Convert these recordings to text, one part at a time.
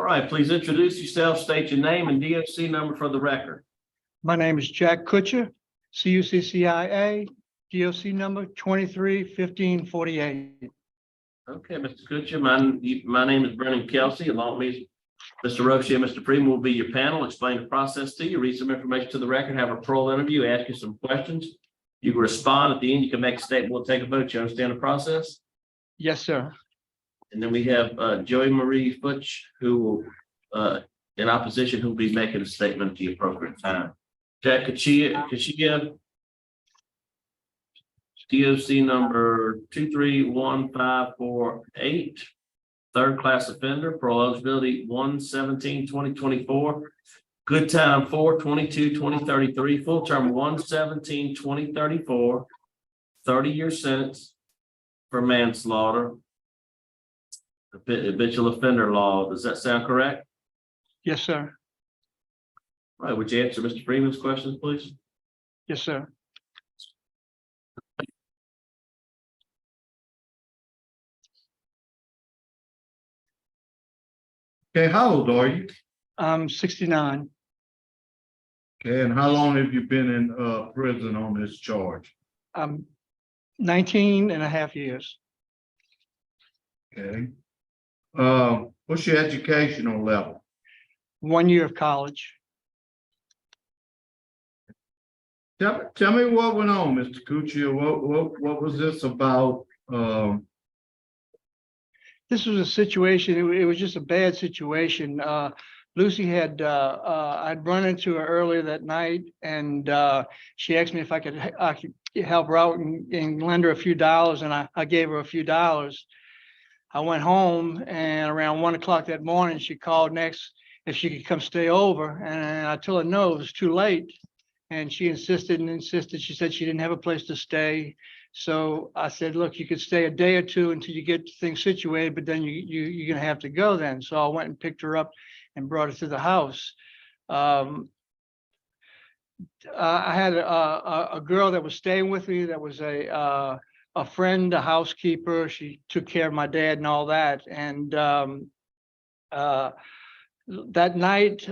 right, please introduce yourself, state your name and DOC number for the record. My name is Jack Cuccia, Cuccia, DOC number 231548. Okay, Mr. Cuccia, my name is Brennan Kelsey. Along with me, Mr. Roche and Mr. Freeman will be your panel. Explain the process to you, read some information to the record, have a parole interview, ask you some questions. You can respond at the end. You can make a statement. We'll take a vote. You understand the process? Yes, sir. And then we have Joey Marie Futch, who will, in opposition, who will be making a statement at the appropriate time. Jack, could she give DOC number 231548, third class offender, parole eligibility 1/17/2024, good time 4/22/2033, full term 1/17/2034, 30-year sentence for manslaughter, habitual offender law. Does that sound correct? Yes, sir. All right, would you answer Mr. Freeman's questions, please? Yes, sir. Okay, how old are you? I'm 69. Okay, and how long have you been in prison on this charge? I'm 19 and a half years. Okay. What's your educational level? 1 year of college. Tell me what went on, Mr. Cuccia. What was this about? This was a situation, it was just a bad situation. Lucy had, I'd run into her earlier that night, and she asked me if I could help her out and lend her a few dollars, and I gave her a few dollars. I went home, and around 1 o'clock that morning, she called next if she could come stay over, and I told her no, it was too late. And she insisted and insisted. She said she didn't have a place to stay. So I said, look, you could stay a day or two until you get things situated, but then you're going to have to go then. So I went and picked her up and brought her to the house. I had a girl that was staying with me that was a friend, a housekeeper. She took care of my dad and all that. And that night,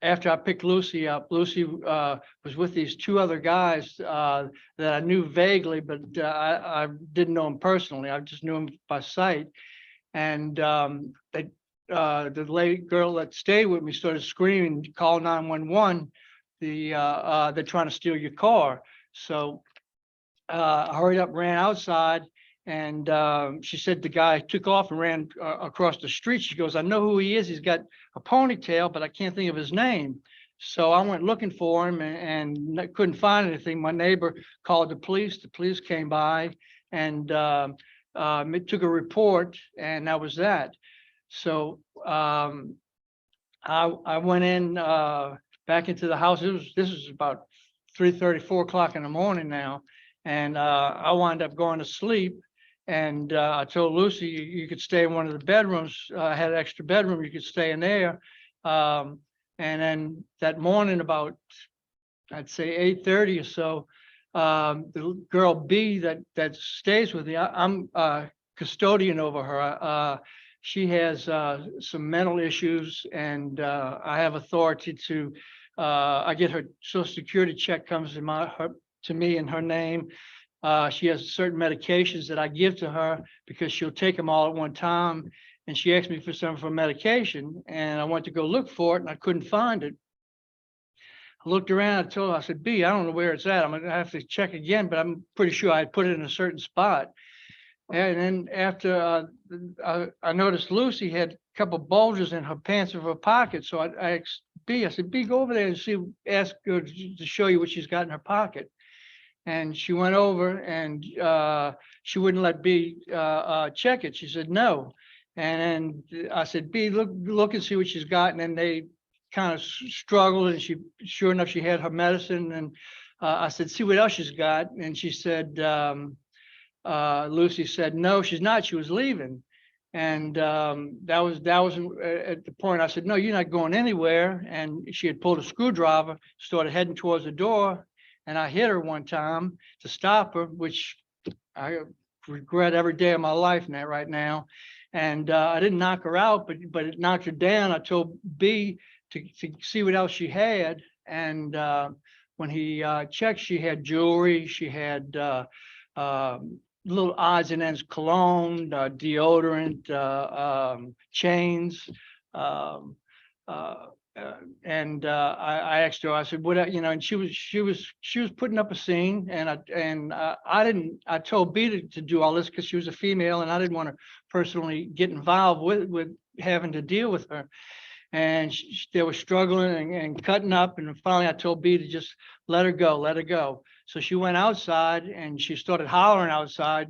after I picked Lucy up, Lucy was with these two other guys that I knew vaguely, but I didn't know them personally. I just knew them by sight. And the lady girl that stayed with me started screaming, call 911. They're trying to steal your car. So I hurried up, ran outside. And she said the guy took off and ran across the street. She goes, I know who he is. He's got a ponytail, but I can't think of his name. So I went looking for him and couldn't find anything. My neighbor called the police. The police came by and took a report, and that was that. So I went in back into the house. This was about 3:30, 4 o'clock in the morning now. And I wound up going to sleep. And I told Lucy, you could stay in one of the bedrooms. I had an extra bedroom, you could stay in there. And then that morning, about, I'd say 8:30 or so, the girl B that stays with me, I'm custodian over her. She has some mental issues, and I have authority to, I get her Social Security check comes to me in her name. She has certain medications that I give to her because she'll take them all at one time. And she asked me for some for medication, and I went to go look for it and I couldn't find it. I looked around, I told her, I said, B, I don't know where it's at. I'm gonna have to check again, but I'm pretty sure I put it in a certain spot. And then after I noticed Lucy had a couple bulges in her pants of her pocket. So I asked B, I said, B, go over there and ask her to show you what she's got in her pocket. And she went over and she wouldn't let B check it. She said no. And then I said, B, look and see what she's got. And then they kind of struggled, and sure enough, she had her medicine. And I said, see what else she's got. And she said, Lucy said, no, she's not. She was leaving. And that was at the point I said, no, you're not going anywhere. And she had pulled a screwdriver, started heading towards the door. And I hit her one time to stop her, which I regret every day of my life right now. And I didn't knock her out, but it knocked her down. I told B to see what else she had. And when he checked, she had jewelry, she had little odds and ends cologne, deodorant, chains. Um, I asked her, I said, what, and she was putting up a scene, and I told B to do all this because she was a female and I didn't want to personally get involved with having to deal with her. And they were struggling and cutting up, and finally I told B to just let her go. So she went outside and she started hollering outside,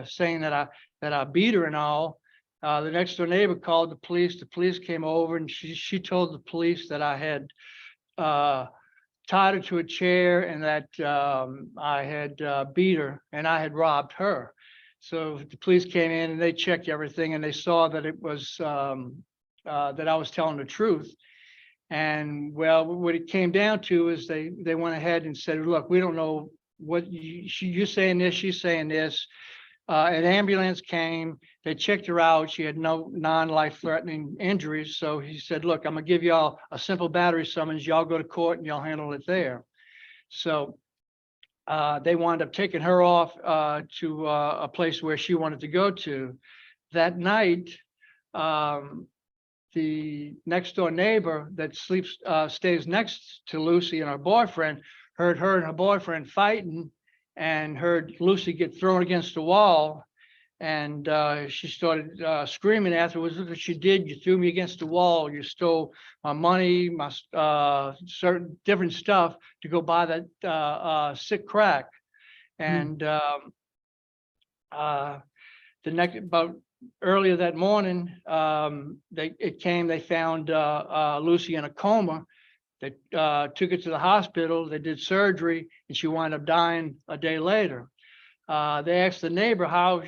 saying that I beat her and all. The next door neighbor called the police. The police came over, and she told the police that I had tied her to a chair and that I had beat her and I had robbed her. So the police came in and they checked everything, and they saw that it was that I was telling the truth. And well, what it came down to is they went ahead and said, look, we don't know what you're saying this, she's saying this. An ambulance came, they checked her out. She had no non-life threatening injuries. So he said, look, I'm gonna give y'all a simple battery summons. Y'all go to court and y'all handle it there. So they wound up taking her off to a place where she wanted to go to. That night, the next door neighbor that stays next to Lucy and her boyfriend heard her and her boyfriend fighting, and heard Lucy get thrown against the wall. And she started screaming afterwards, look what you did, you threw me against the wall, you stole my money, my certain different stuff to go buy that sick crack. And the next, about earlier that morning, they found Lucy in a coma. They took her to the hospital, they did surgery, and she wound up dying a day later. They asked the neighbor how,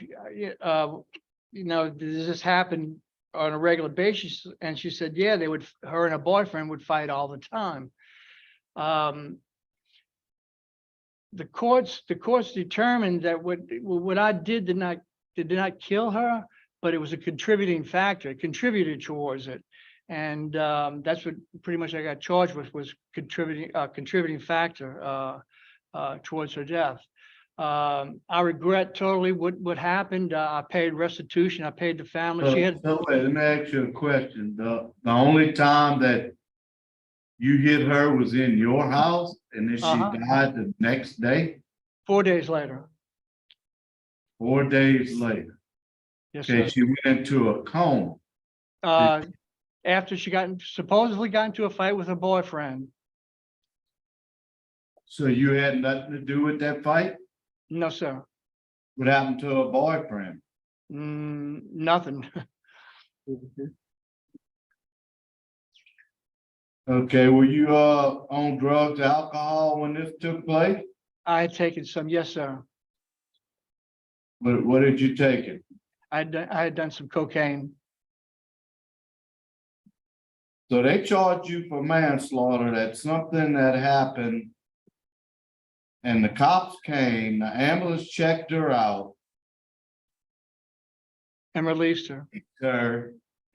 does this happen on a regular basis? And she said, yeah, her and her boyfriend would fight all the time. The courts determined that what I did did not kill her, but it was a contributing factor. It contributed towards it. And that's what pretty much I got charged with, was contributing factor towards her death. I regret totally what happened. I paid restitution. I paid the family. She had. So wait, let me ask you a question. The only time that you hit her was in your house, and then she died the next day? 4 days later. 4 days later. Yes, Okay, sir. she went into a coma. After she supposedly got into a fight with her boyfriend. So you had nothing to do with that fight? No, sir. What happened to her boyfriend? Nothing. Okay, were you on drugs, alcohol when this took place? I had taken some, yes, sir. What did you take it? I had done some cocaine. So they charged you for manslaughter. That's something that happened. And the cops came, the ambulance checked her out. And released her.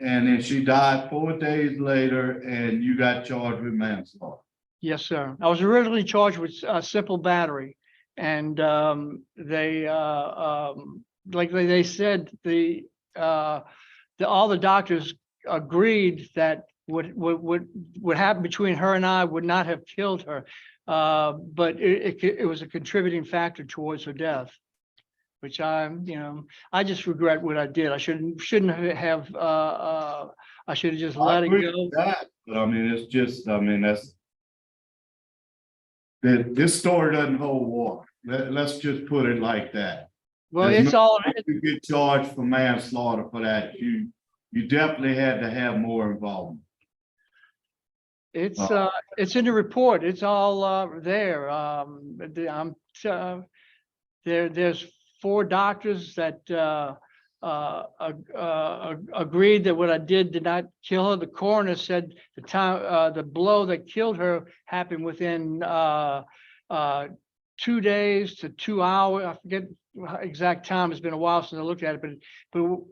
And then she died 4 days later, and you got charged with manslaughter. Yes, sir. I was originally charged with simple battery, and they like they said, all the doctors agreed that what happened between her and I would not have killed her, but it was a contributing factor towards her death, which I just regret what I did. I shouldn't have. I should have just let it go. That, but I mean, it's just, this story doesn't hold water. Let's just put it like that. Well, You get charged for manslaughter for that. You definitely had to have more involvement. It's in the report. It's all there. There's 4 doctors that agreed that what I did not kill her. The coroner said the blow that killed her happened within 2 days to 2 hours. I forget exact time. It's been a while since I looked at it, but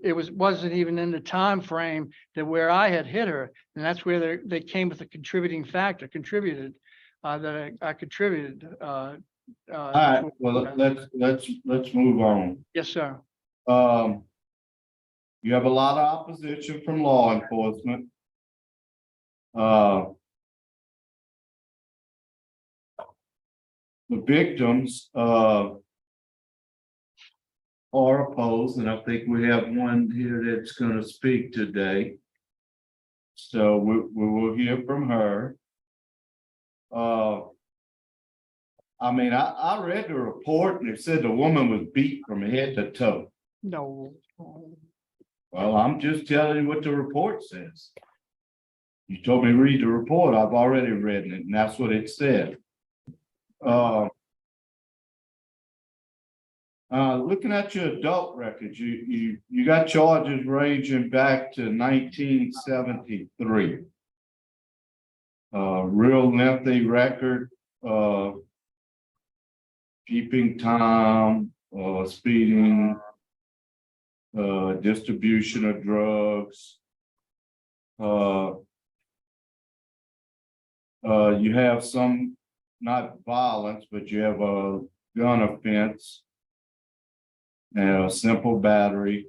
it wasn't even in the time frame that where I had hit her. And that's where they came with a contributing factor, that I contributed. All right, well, let's move on. Yes, sir. You have a lot of opposition from law enforcement. The victims, are opposed, and I think we have one here that's gonna speak today. So we will hear from her. I mean, I read the report and it said the woman was beat from head to toe. No. Well, I'm just telling you what the report says. You told me to read the report. I've already read it, and that's what it said. Looking at your adult records, you got charges ranging back to 1973. Real lengthy record, keeping time, speeding, distribution of drugs. You have some, not violence, but you have a gun offense and a simple battery.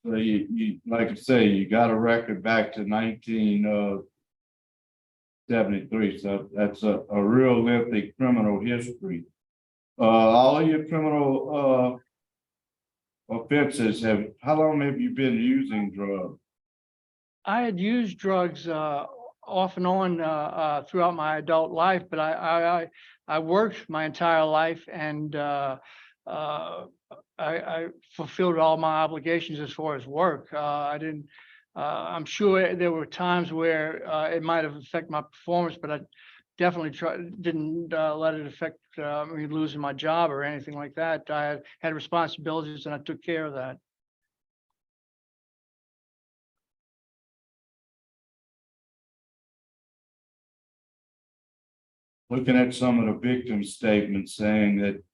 So you like I say, you got a record back to 1973. So that's a real lengthy criminal history. All of your criminal offenses how long have you been using drugs? I had used drugs off and on throughout my adult life, but I worked my entire life, and I fulfilled all my obligations as far as work. I didn't. I'm sure there were times where it might have affected my performance, but I definitely didn't let it affect me losing my job or anything like that. I had responsibilities, and I took care of that. Looking at some of the victim statements saying that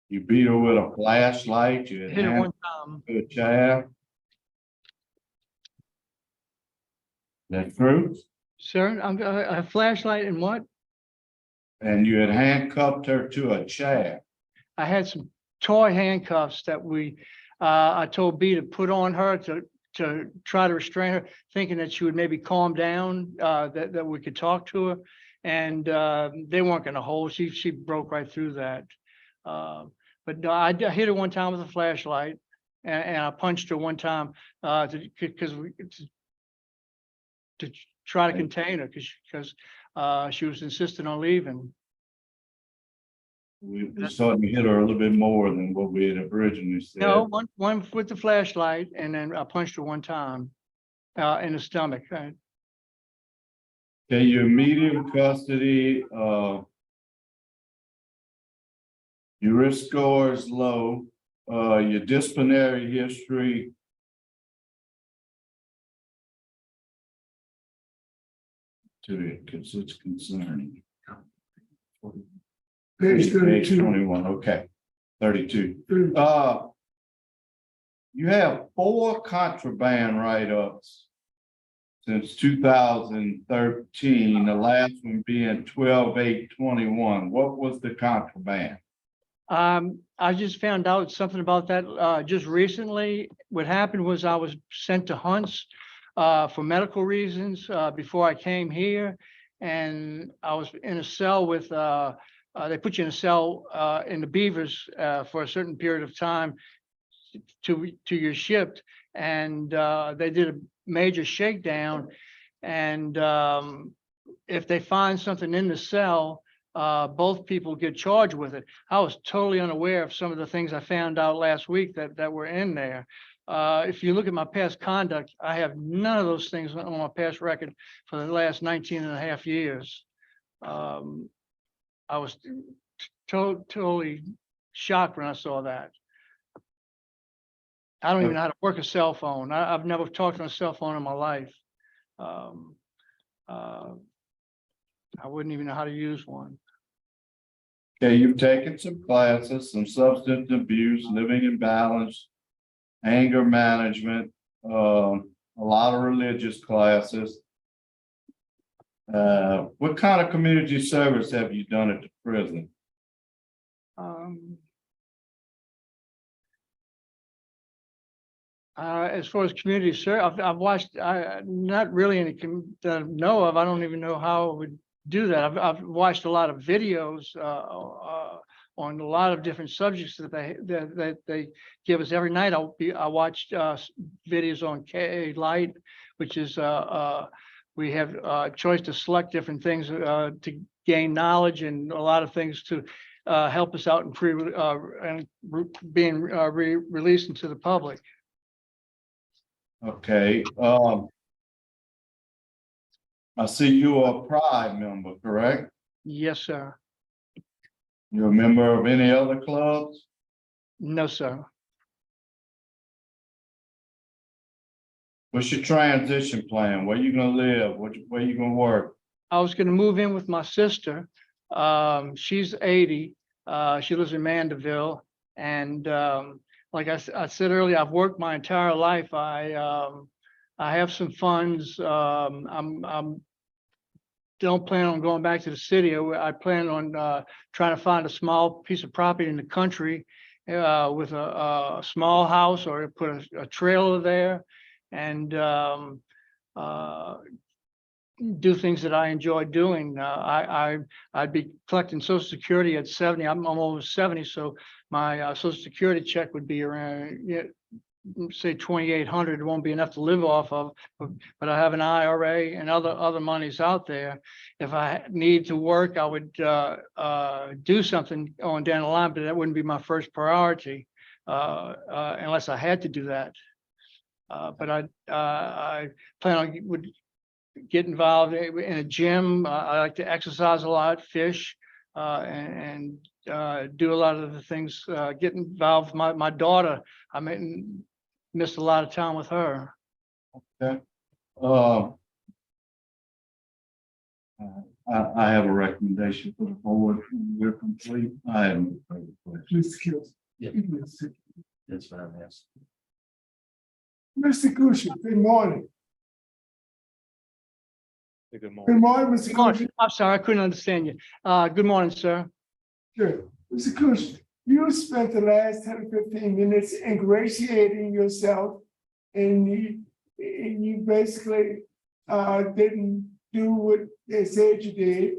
you beat her with a flashlight, you Hit it one time. to a chair. That's true. Sir, a flashlight and what? And you had handcuffed her to a chair. I had some toy handcuffs that I told B to put on her to try to restrain her, thinking that she would maybe calm down, that we could talk to her. And they weren't going to hold. She broke right through that. But no, I hit her one time with a flashlight, and I punched her one time to try to contain her because she was insistent on leaving. We started to hit her a little bit more than what we had originally said. No, one with the flashlight, and then I punched her one time in the stomach. Right? Okay, you're medium custody. Your risk score is low. Your disciplinary history. To it, because it's concerning. Page 32. 21, okay. 32. You have 4 contraband write-ups since 2013, the last one being 12/8/21. What was the contraband? I just found out something about that just recently. What happened was I was sent to Hunts for medical reasons before I came here, and I was in a cell with they put you in a cell in the Beavers for a certain period of time to you're shipped, and they did a major shakedown, and if they find something in the cell, both people get charged with it. I was totally unaware of some of the things I found out last week that were in there. If you look at my past conduct, I have none of those things on my past record for the last 19 and a half years. I was totally shocked when I saw that. I don't even know how to work a cell phone. I've never talked on a cell phone in my life. I wouldn't even know how to use one. Okay, you've taken some classes, some substance abuse, living in balance, anger management, a lot of religious classes. What kind of community service have you done at the prison? As far as community service, I've watched, not really any that I know of. I don't even know how I would do that. I've watched a lot of videos on a lot of different subjects that they give us every night. I watched videos on KA Light, which is we have a choice to select different things to gain knowledge and a lot of things to help us out and being released into the public. Okay, I see you are a Pride member, correct? Yes, sir. You're a member of any other clubs? No, sir. What's your transition plan? Where you gonna live? Where you gonna work? I was gonna move in with my sister. She's 80. She lives in Mandeville. And like I said earlier, I've worked my entire life. I have some funds. I'm don't plan on going back to the city. I plan on trying to find a small piece of property in the country with a small house, or put a trailer there and do things that I enjoy doing. I'd be collecting Social Security at 70. I'm almost 70, so my Social Security check would be around, say 2,800. It won't be enough to live off of, but I have an IRA and other monies out there. If I need to work, I would do something on down the line, but that wouldn't be my first priority unless I had to do that. But I plan on would get involved in a gym. I like to exercise a lot, fish, and do a lot of the things. Get involved with my daughter. I missed a lot of time with her. Okay. I have a recommendation for the board. We're complete. I have no further questions. Yeah. That's fine, yes. Mr. Cuccia, good morning. Good Good morning. morning, Mr. Cuccia. I'm sorry, I couldn't understand you. Good morning, sir. Good. Mr. Cuccia, you spent the last 10 or 15 minutes ingratiating yourself, and you basically didn't do what they said you did.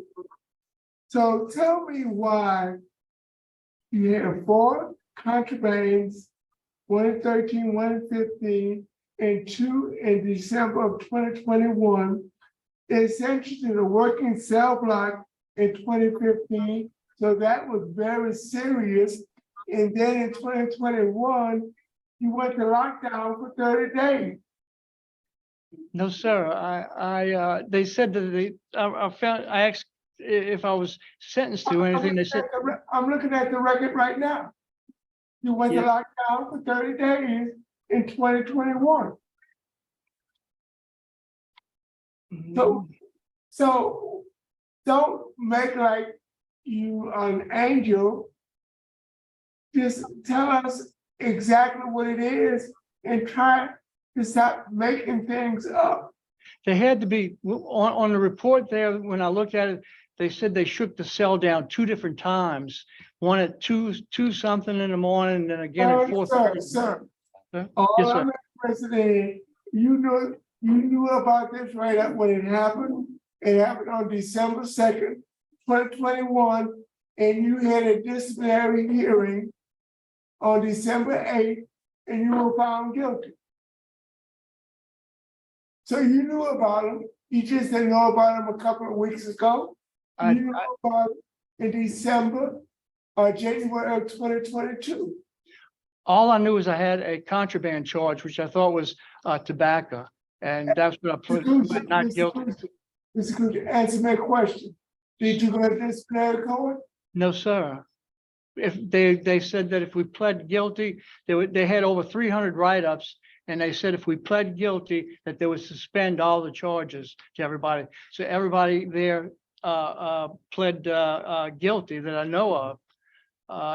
So tell me why you have 4 contrabands, 1 in 13, 1 in 15, and 2 in December of 2021. They sent you to the working cell block in 2015, so that was very serious. And then in 2021, you went to lockdown for 30 days. No, sir. They said that I asked if I was sentenced to anything. They said, I'm looking at the record right now. You went to lockdown for 30 days in 2021. So don't make like you an angel. Just tell us exactly what it is and try to stop making things up. they had to be on the report there. When I looked at it, they said they shook the cell down 2 different times. One at two something in the morning, and then again at 4:30. Sir, Huh? all Yes, sir. I'm interested in, you knew about this right up when it happened. It happened on December 2nd, 2021, and you had a disciplinary hearing on December 8th, and you were found guilty. So you knew about them, you just didn't know about them a couple of weeks ago. You knew about it in December or January of 2022. All I knew is I had a contraband charge, which I thought was tobacco, and that's what I put not guilty. Mr. Cuccia, answer my question. Did you go to disciplinary court? No, sir. If they said that if we pled guilty, they had over 300 write-ups, and they said if we pled guilty, that they would suspend all the charges to everybody. So everybody there pled guilty that I know of.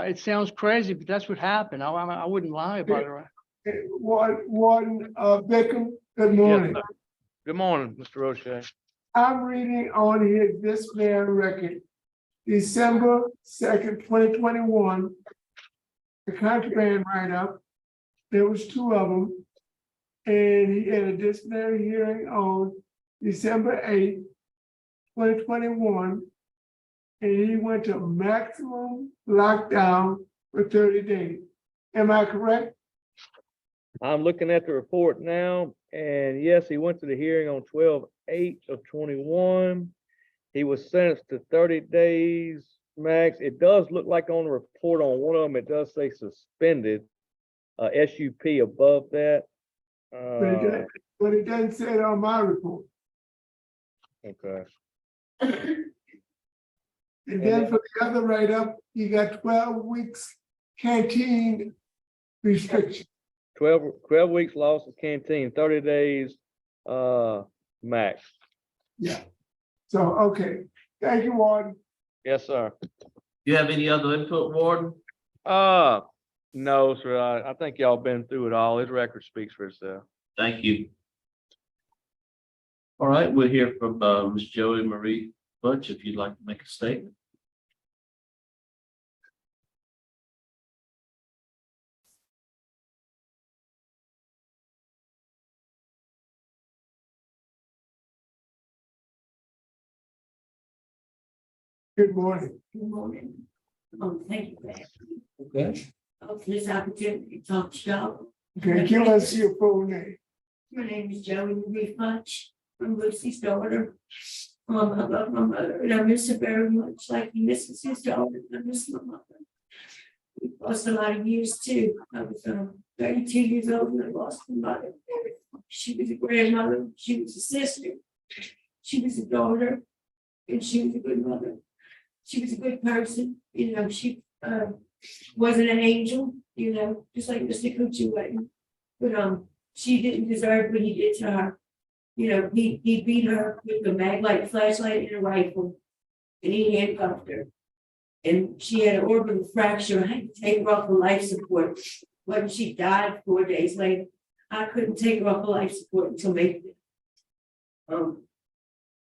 It sounds crazy, but that's what happened. I wouldn't lie about it. Warden Beckham, good morning. Good morning, Mr. Roche. I'm reading on here this man record, December 2nd, 2021. The contraband write-up, there was 2 of them. And he had a disciplinary hearing on December 8th, 2021. And he went to maximum lockdown for 30 days. Am I correct? I'm looking at the report now, and yes, he went to the hearing on 12/8/21. He was sentenced to 30 days max. It does look like on the report on one of them, it does say suspended, SUP above that. But it doesn't say it on my report. Okay. And then for the other write-up, you got 12 weeks canteen restriction. 12 weeks loss of canteen, 30 days, max. Yeah. So, okay. Thank you, Warden. Yes, sir. You have any other input, Warden? No, sir. I think y'all been through it all. His record speaks for itself. Thank you. All right, we'll hear from Ms. Joey Marie Bunch, if you'd like to make a statement. Good morning. Good morning. Thank you for asking me Okay. for this opportunity to talk to y'all. Okay, give us your full name. My name is Joey Marie Bunch. I'm Lucy's daughter. I love my mother and I miss her very much, like he misses his daughter. I miss my mother. We lost a lot of years too. I was 32 years old when I lost my mother. She was a grandmother, she was a sister, she was a daughter, and she was a good mother. She was a good person, you know, she wasn't an angel, you know, just like Mr. Cuccia wasn't. But she didn't deserve what he did to her. You know, he beat her with a maglite flashlight and a rifle, and he handcuffed her. And she had an orbital fracture. I had to take her off of life support. When she died 4 days later, I couldn't take her off of life support until May 5th.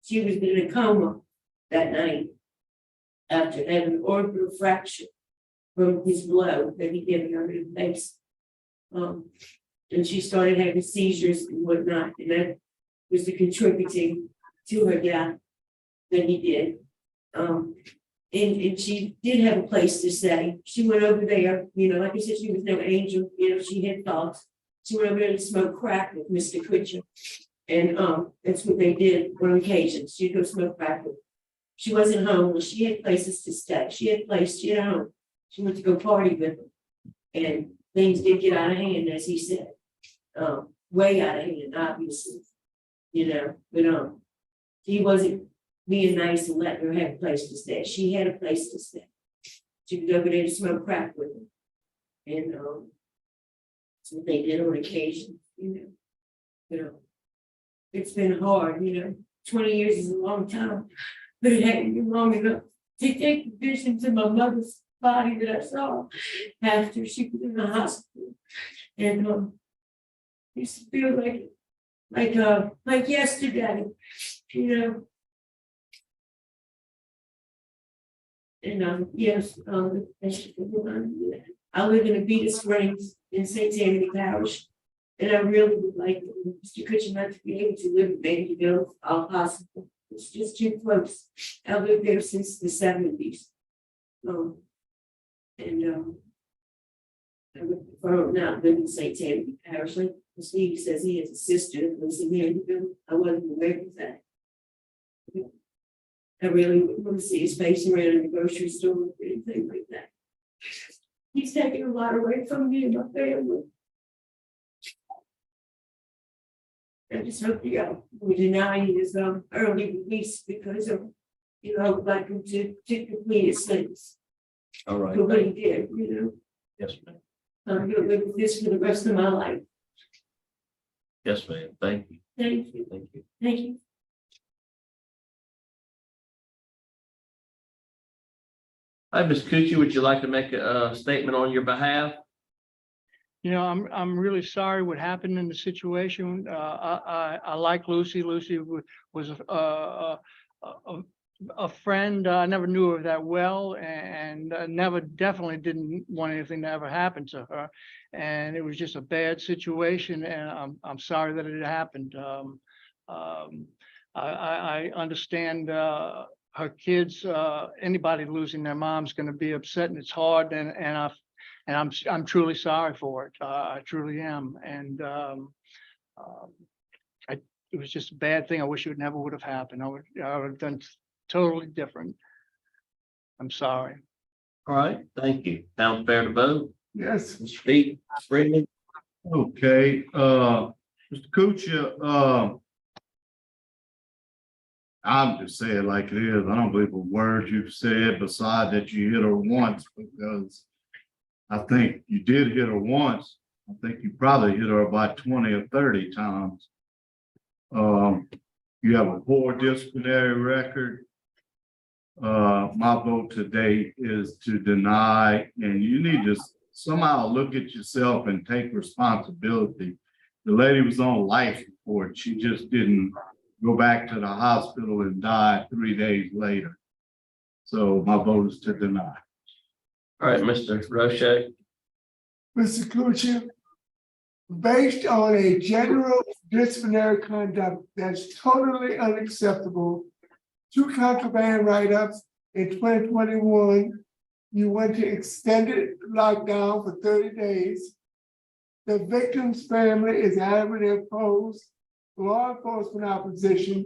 She was in a coma that night after having an orbital fracture from his blow that he gave her in the face. And she started having seizures and whatnot, and that was the contributing to her death that he did. And she did have a place to stay. She went over there, you know, like I said, she was no angel, you know, she had thoughts. She went over there to smoke crack with Mr. Cuccia. And that's what they did on occasions. She'd go smoke crack with him. She wasn't homeless. She had places to stay. She had a home. She went to go party with him. And things did get out of hand, as he said. Way out of hand, obviously. You know, but he wasn't being nice and letting her have a place to stay. She had a place to stay. She was over there to smoke crack with him. And that's what they did on occasion, you know. It's been hard, you know. 20 years is a long time, but it hadn't been long enough to take the visions of my mother's body that I saw after she was in the hospital. And used to feel like yesterday, you know. And yes, I live in Avita Springs in St. Tammany Parish. And I really would like Mr. Cuccia not to be able to live in Babyville if all possible. It's just too close. I lived there since the 70s. I would prefer not live in St. Tammany Parish. Like Steve says, he has a sister that lives in Babyville. I wasn't aware of that. I really wouldn't want to see his face around in the grocery store or anything like that. He's taking a lot away from me and my family. I just hope we deny his early release because of, you know, like him to complete his sentence. All right. For what he did, you know. Yes, ma'am. I'm gonna live with this for the rest of my life. Yes, ma'am. Thank you. Thank you. Thank you. Thank you. Hi, Ms. Cuccia, would you like to make a statement on your behalf? You know, I'm really sorry what happened in the situation. I like Lucy. Lucy was a friend. I never knew her that well, and never definitely didn't want anything to ever happen to her. And it was just a bad situation, and I'm sorry that it happened. I understand her kids. Anybody losing their mom's going to be upset, and it's hard. And I'm truly sorry for it. I truly am. And it was just a bad thing. I wish it never would have happened. I would have done totally different. I'm sorry. All right, thank you. Sounds fair to vote. Yes, Mr. Pete, Freeman, Okay, Mr. Cuccia, I'm just saying it like it is. I don't believe a word you've said beside that you hit her once, because I think you did hit her once. I think you probably hit her about 20 or 30 times. You have a poor disciplinary record. My vote today is to deny, and you need to somehow look at yourself and take responsibility. The lady was on life support. She just didn't go back to the hospital and die 3 days later. So my vote is to deny. all right, Mr. Roche. Mr. Cuccia, based on a general disciplinary conduct that's totally unacceptable, 2 contraband write-ups in 2021, you went to extended lockdown for 30 days. The victim's family is adamantly opposed, law enforcement opposition,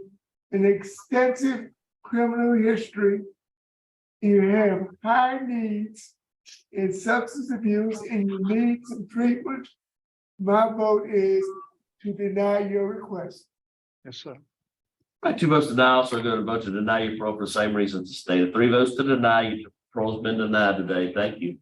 an extensive criminal history. You have high needs in substance abuse, and you need some treatment. My vote is to deny your request. Yes, sir. All right, 2 votes to deny, also going to vote to deny your parole for the same reasons as stated. 3 votes to deny, your parole's been denied today. Thank you.